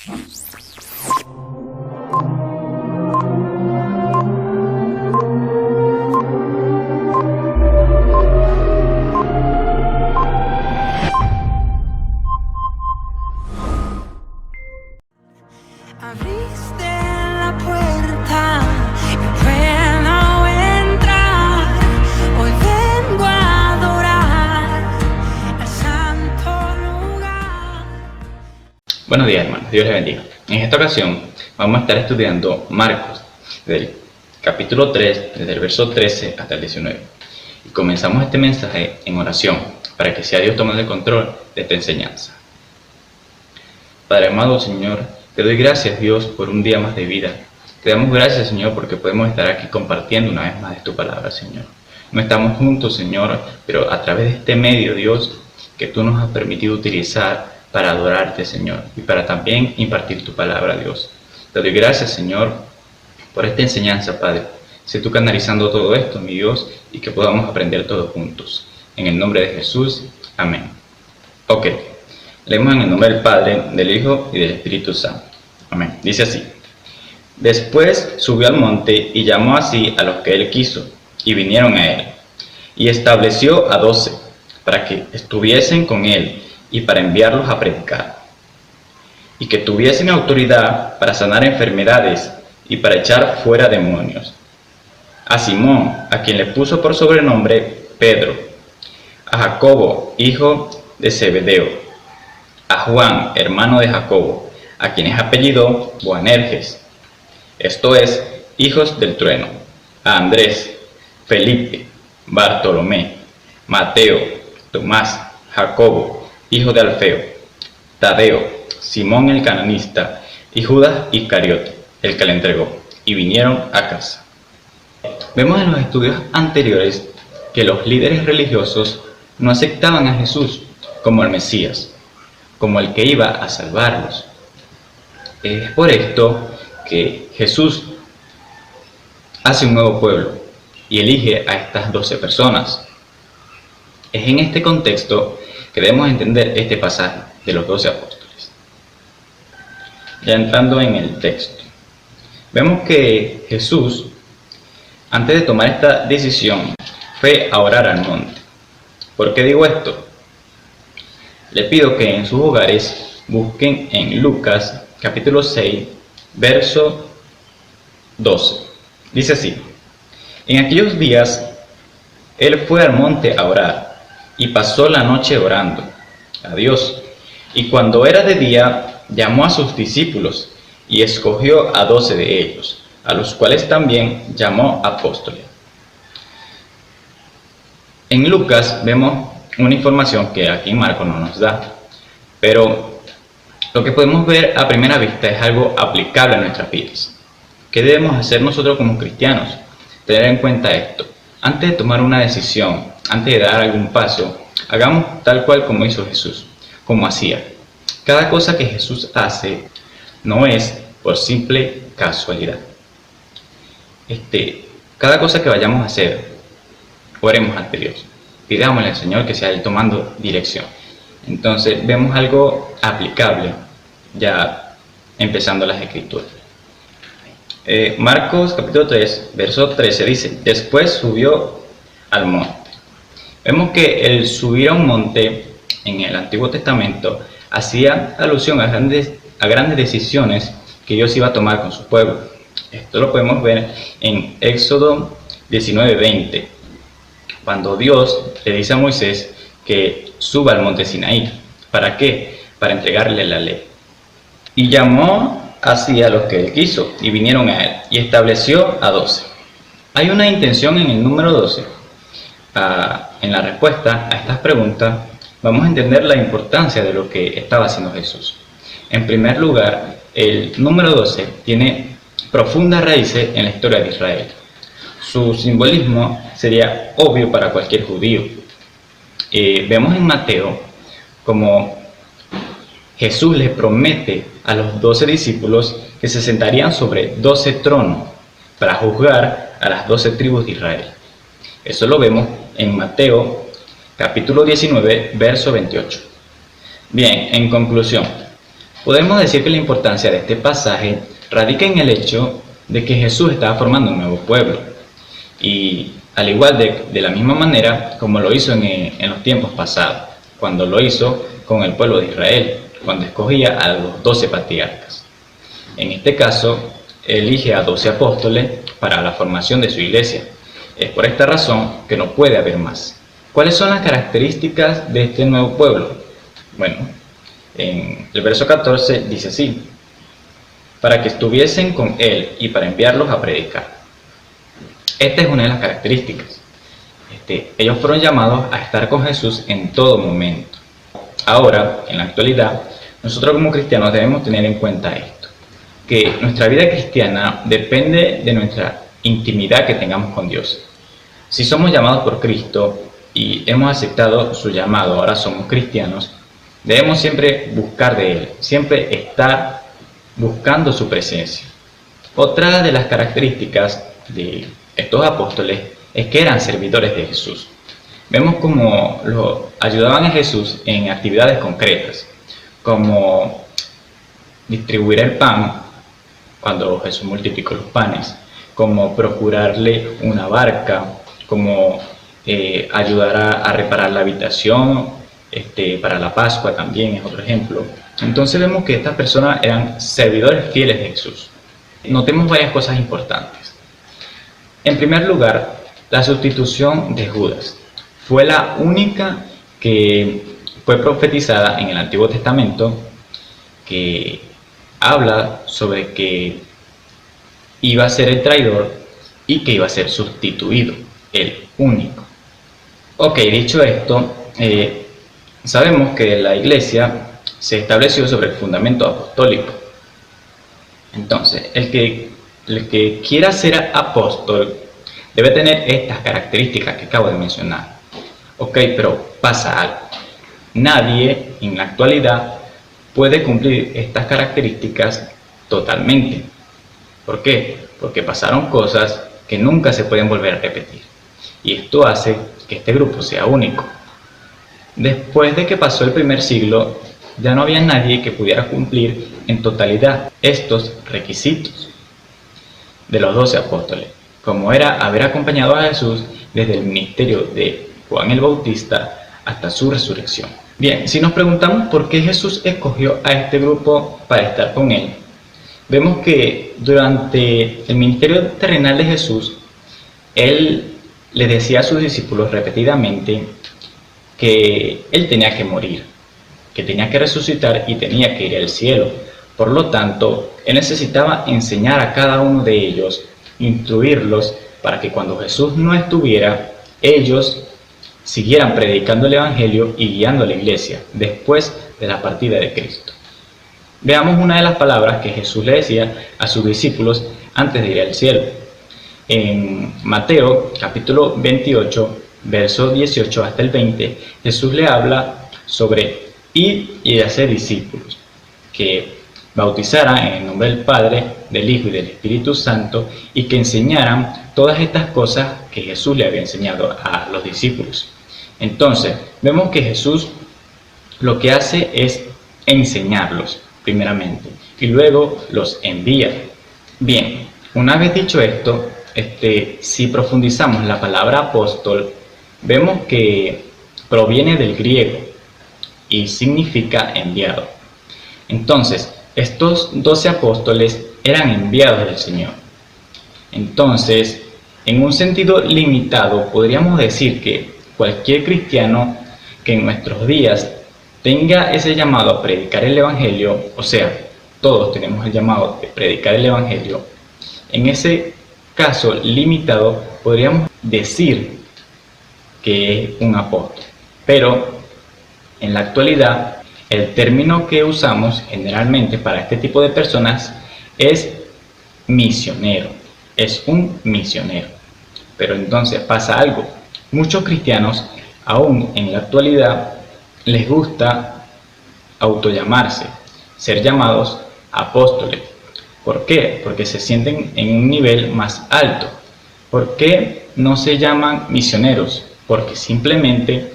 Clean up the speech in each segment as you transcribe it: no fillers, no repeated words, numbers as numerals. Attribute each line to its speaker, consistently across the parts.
Speaker 1: Abriste la puerta y puedo entrar. Hoy vengo a adorar al santo lugar.
Speaker 2: Buenos días, hermanos, Dios les bendiga. En esta ocasión vamos a estar estudiando Marcos del capítulo 3, desde el verso 13 hasta el 19. Y comenzamos este mensaje en oración para que sea Dios tomando el control de esta enseñanza. Padre amado, Señor, te doy gracias, Dios, por un día más de vida. Te damos gracias, Señor, porque podemos estar aquí compartiendo una vez más de tu palabra, Señor. No estamos juntos, Señor, pero a través de este medio, Dios, que tú nos has permitido utilizar para adorarte, Señor, y para también impartir tu palabra, Dios. Te doy gracias, Señor, por esta enseñanza, Padre. Sé tú canalizando todo esto, mi Dios, y que podamos aprender todos juntos. En el nombre de Jesús, amén. Ok. Leemos en el nombre del Padre, del Hijo y del Espíritu Santo. Amén. Dice así: Después subió al monte y llamó así a los que él quiso, y vinieron a él. Y estableció a 12, para que estuviesen con él y para enviarlos a predicar. Y que tuviesen autoridad para sanar enfermedades y para echar fuera demonios. A Simón, a quien le puso por sobrenombre Pedro. A Jacobo, hijo de Zebedeo. A Juan, hermano de Jacobo, a quien es apellido Boanerges, esto es, hijos del trueno. A Andrés, Felipe, Bartolomé, Mateo, Tomás, Jacobo, hijo de Alfeo, Tadeo, Simón el cananista y Judas Iscariote, el que le entregó, y vinieron a casa. Vemos en los estudios anteriores que los líderes religiosos no aceptaban a Jesús como el Mesías, como el que iba a salvarlos. Es por esto que Jesús hace un nuevo pueblo y elige a estas 12 personas. Es en este contexto que debemos entender este pasaje de los 12 apóstoles. Ya entrando en el texto, vemos que Jesús, antes de tomar esta decisión, fue a orar al monte. ¿Por qué digo esto? Le pido que en sus hogares busquen en Lucas capítulo 6, verso 12. Dice así: En aquellos días, él fue al monte a orar, y pasó la noche orando a Dios. Y cuando era de día, llamó a sus discípulos, y escogió a 12 de ellos, a los cuales también llamó apóstoles. En Lucas vemos una información que aquí Marcos no nos da, pero lo que podemos ver a primera vista es algo aplicable a nuestras vidas. ¿Qué debemos hacer nosotros como cristianos? Tener en cuenta esto: antes de tomar una decisión, antes de dar algún paso, hagamos tal cual como hizo Jesús, como hacía. Cada cosa que Jesús hace no es por simple casualidad. Cada cosa que vayamos a hacer, oremos ante Dios. Pidámosle al Señor que sea Él tomando dirección. Entonces vemos algo aplicable ya empezando las escrituras. Marcos capítulo 3, verso 13 dice: Después subió al monte. Vemos que el subir a un monte en el Antiguo Testamento hacía alusión a grandes decisiones que Dios iba a tomar con su pueblo. Esto lo podemos ver en Éxodo 19:20. Cuando Dios le dice a Moisés que suba al monte Sinaí. ¿Para qué? Para entregarle la ley. Y llamó así a los que él quiso, y vinieron a él, y estableció a 12. Hay una intención en el número 12. En la respuesta a estas preguntas, vamos a entender la importancia de lo que estaba haciendo Jesús. En primer lugar, el número 12 tiene profundas raíces en la historia de Israel. Su simbolismo sería obvio para cualquier judío. Vemos en Mateo como Jesús les promete a los 12 discípulos que se sentarían sobre 12 tronos para juzgar a las 12 tribus de Israel. Eso lo vemos en Mateo capítulo 19, verso 28. Bien, en conclusión, Podemos decir que la importancia de este pasaje radica en el hecho de que Jesús estaba formando un nuevo pueblo, y al igual de la misma manera como lo hizo en los tiempos pasados, cuando lo hizo con el pueblo de Israel, cuando escogía a los 12 patriarcas. En este caso, elige a 12 apóstoles para la formación de su iglesia. Es por esta razón que no puede haber más. ¿Cuáles son las características de este nuevo pueblo? Bueno, en el verso 14 dice así: para que estuviesen con él y para enviarlos a predicar. Esta es una de las características. Ellos fueron llamados a estar con Jesús en todo momento. Ahora, en la actualidad, nosotros como cristianos debemos tener en cuenta esto, que nuestra vida cristiana depende de nuestra intimidad que tengamos con Dios. Si somos llamados por Cristo y hemos aceptado su llamado, ahora somos cristianos, debemos siempre buscar de Él, siempre estar buscando su presencia. Otra de las características de estos apóstoles es que eran servidores de Jesús. Vemos cómo ayudaban a Jesús en actividades concretas, como distribuir el pan cuando Jesús multiplicó los panes, como procurarle una barca, como ayudar a reparar la habitación, para la Pascua también es otro ejemplo. Entonces vemos que estas personas eran servidores fieles de Jesús. Notemos varias cosas importantes. En primer lugar, la sustitución de Judas fue la única que fue profetizada en el Antiguo Testamento, que habla sobre que iba a ser el traidor y que iba a ser sustituido, el único. Ok, dicho esto, sabemos que la iglesia se estableció sobre el fundamento apostólico. Entonces, el que quiera ser apóstol debe tener estas características que acabo de mencionar. Ok, pero pasa algo. Nadie en la actualidad puede cumplir estas características totalmente. ¿Por qué? Porque pasaron cosas que nunca se pueden volver a repetir. Y esto hace que este grupo sea único. Después de que pasó el primer siglo, ya no había nadie que pudiera cumplir en totalidad estos requisitos de los 12 apóstoles, como era haber acompañado a Jesús desde el ministerio de Juan el Bautista hasta su resurrección. Bien, si nos preguntamos por qué Jesús escogió a este grupo para estar con él, vemos que durante el ministerio terrenal de Jesús, él le decía a sus discípulos repetidamente que él tenía que morir, que tenía que resucitar y tenía que ir al cielo. Por lo tanto, él necesitaba enseñar a cada uno de ellos, instruirlos, para que cuando Jesús no estuviera, ellos siguieran predicando el Evangelio y guiando a la iglesia después de la partida de Cristo. Veamos una de las palabras que Jesús le decía a sus discípulos antes de ir al cielo. En Mateo capítulo 28, verso 18 hasta el 20, Jesús le habla sobre ir y hacer discípulos, que bautizaran en el nombre del Padre, del Hijo y del Espíritu Santo, y que enseñaran todas estas cosas que Jesús le había enseñado a los discípulos. Entonces, vemos que Jesús lo que hace es enseñarlos primeramente y luego los envía. Bien, una vez dicho esto, si profundizamos la palabra apóstol, vemos que proviene del griego y significa enviado. Entonces, estos 12 apóstoles eran enviados del Señor. Entonces, en un sentido limitado, podríamos decir que cualquier cristiano que en nuestros días tenga ese llamado a predicar el Evangelio, o sea, todos tenemos el llamado de predicar el Evangelio, en ese caso limitado podríamos decir que es un apóstol. Pero en la actualidad, el término que usamos generalmente para este tipo de personas es misionero. Es un misionero. Pero entonces pasa algo. Muchos cristianos, aún en la actualidad, les gusta autollamarse, ser llamados apóstoles. ¿Por qué? Porque se sienten en un nivel más alto. ¿Por qué no se llaman misioneros? Porque simplemente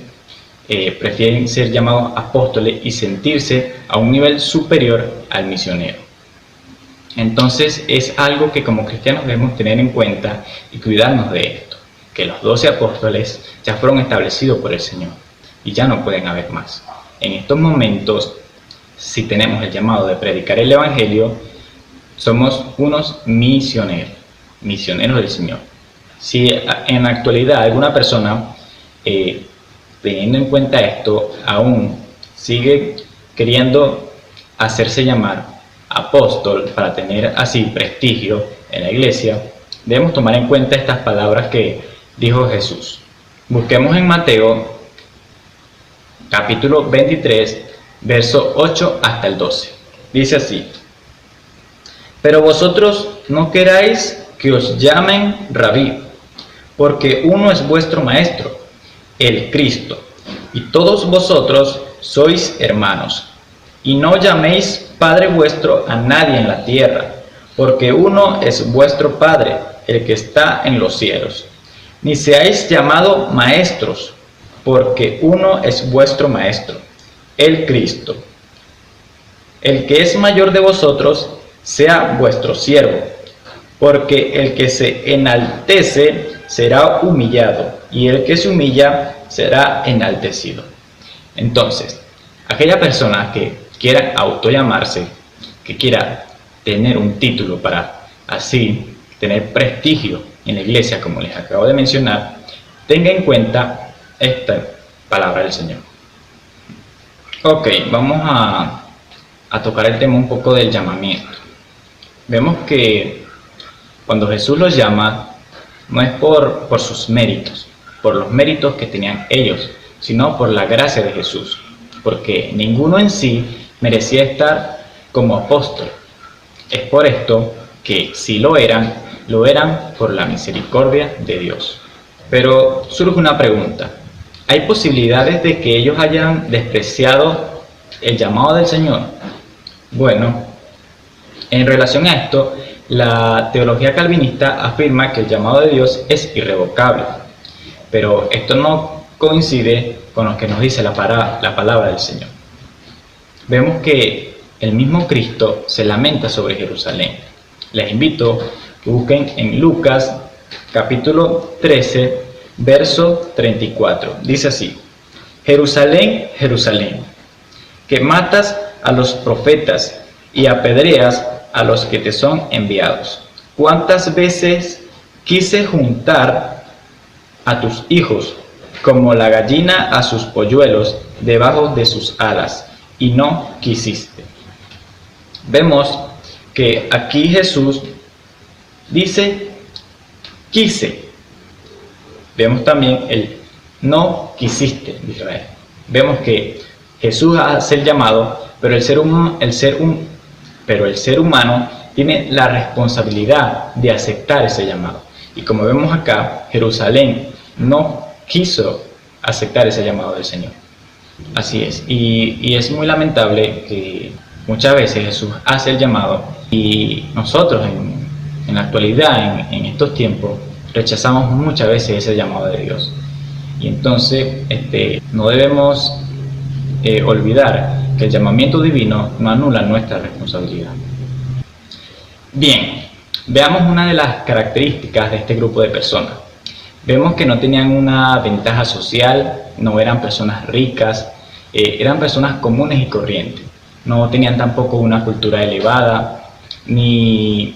Speaker 2: prefieren ser llamados apóstoles y sentirse a un nivel superior al misionero. Entonces es algo que como cristianos debemos tener en cuenta y cuidarnos de esto, que los 12 apóstoles ya fueron establecidos por el Señor y ya no pueden haber más. En estos momentos, si tenemos el llamado de predicar el Evangelio, somos unos misioneros del Señor. Si en la actualidad alguna persona, teniendo en cuenta esto, aún sigue queriendo hacerse llamar apóstol para tener así prestigio en la iglesia, debemos tomar en cuenta estas palabras que dijo Jesús. Busquemos en Mateo capítulo 23, verso 8 hasta el 12. Dice así: pero vosotros no queráis que os llamen rabí, porque uno es vuestro maestro, el Cristo, y todos vosotros sois hermanos. Y no llaméis Padre vuestro a nadie en la tierra, porque uno es vuestro Padre, el que está en los cielos. Ni seáis llamados maestros, porque uno es vuestro Maestro, el Cristo. El que es mayor de vosotros, sea vuestro siervo, porque el que se enaltece será humillado, y el que se humilla será enaltecido. Entonces, aquella persona que quiera autollamarse, que quiera tener un título para así tener prestigio en la iglesia, como les acabo de mencionar, tenga en cuenta esta palabra del Señor. Ok, vamos a tocar el tema un poco del llamamiento. Vemos que cuando Jesús los llama, no es por sus méritos, por los méritos que tenían ellos, sino por la gracia de Jesús, porque ninguno en sí merecía estar como apóstol. Es por esto que si lo eran por la misericordia de Dios. Pero surge una pregunta: ¿hay posibilidades de que ellos hayan despreciado el llamado del Señor? Bueno, en relación a esto, la teología calvinista afirma que el llamado de Dios es irrevocable, pero esto no coincide con lo que nos dice la palabra del Señor. Vemos que el mismo Cristo se lamenta sobre Jerusalén. Les invito a que busquen en Lucas capítulo 13, verso 34. Dice así: Jerusalén, Jerusalén, que matas a los profetas y apedreas a los que te son enviados. ¿Cuántas veces quise juntar a tus hijos como la gallina a sus polluelos debajo de sus alas, y no quisiste? Vemos que aquí Jesús dice quise. Vemos también el no quisiste de Israel. Vemos que Jesús hace el llamado, pero el ser humano tiene la responsabilidad de aceptar ese llamado. Y como vemos acá, Jerusalén no quiso aceptar ese llamado del Señor. Así es, y es muy lamentable que muchas veces Jesús hace el llamado y nosotros en la actualidad, en estos tiempos, rechazamos muchas veces ese llamado de Dios. Y entonces no debemos olvidar que el llamamiento divino no anula nuestra responsabilidad. Bien, veamos una de las características de este grupo de personas. Vemos que no tenían una ventaja social, no eran personas ricas, eran personas comunes y corrientes. No tenían tampoco una cultura elevada, ni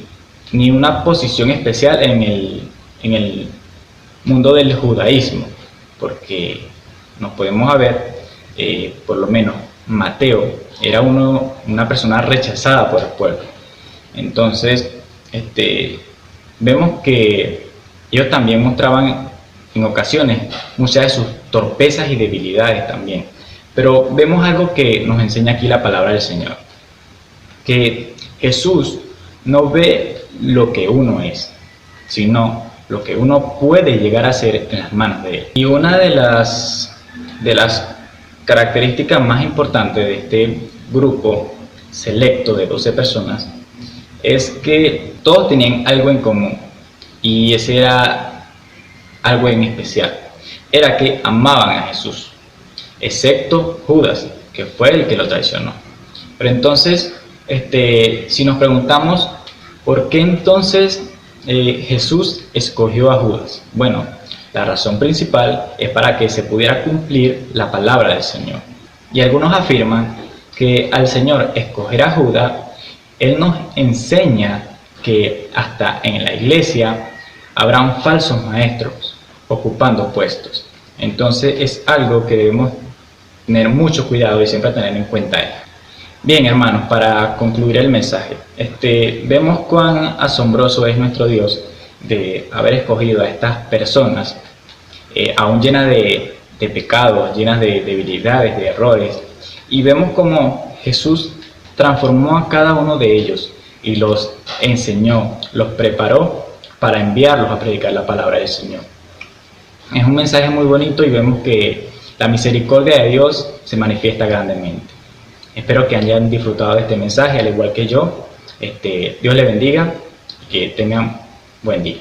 Speaker 2: una posición especial en el mundo del judaísmo, porque nos podemos ver, por lo menos Mateo era una persona rechazada por el pueblo. Entonces, vemos que ellos también mostraban en ocasiones muchas de sus torpezas y debilidades también. Pero vemos algo que nos enseña aquí la palabra del Señor, que Jesús no ve lo que uno es, sino lo que uno puede llegar a ser en las manos de Él. Y una de las características más importantes de este grupo selecto de 12 personas es que todos tenían algo en común, y ese era algo en especial, era que amaban a Jesús. excepto Judas, que fue el que lo traicionó. Pero entonces, si nos preguntamos, ¿por qué entonces Jesús escogió a Judas? Bueno, la razón principal es para que se pudiera cumplir la palabra del Señor. Y algunos afirman que al Señor escoger a Judas, Él nos enseña que hasta en la iglesia habrán falsos maestros ocupando puestos. Entonces es algo que debemos tener mucho cuidado y siempre tener en cuenta esto. Bien, hermanos, para concluir el mensaje, vemos cuán asombroso es nuestro Dios de haber escogido a estas personas, aún llenas de pecados, llenas de debilidades, de errores, y vemos cómo Jesús transformó a cada uno de ellos y los enseñó, los preparó para enviarlos a predicar la palabra del Señor. Es un mensaje muy bonito y vemos que la misericordia de Dios se manifiesta grandemente. Espero que hayan disfrutado de este mensaje, al igual que yo. Dios les bendiga y que tengan buen día.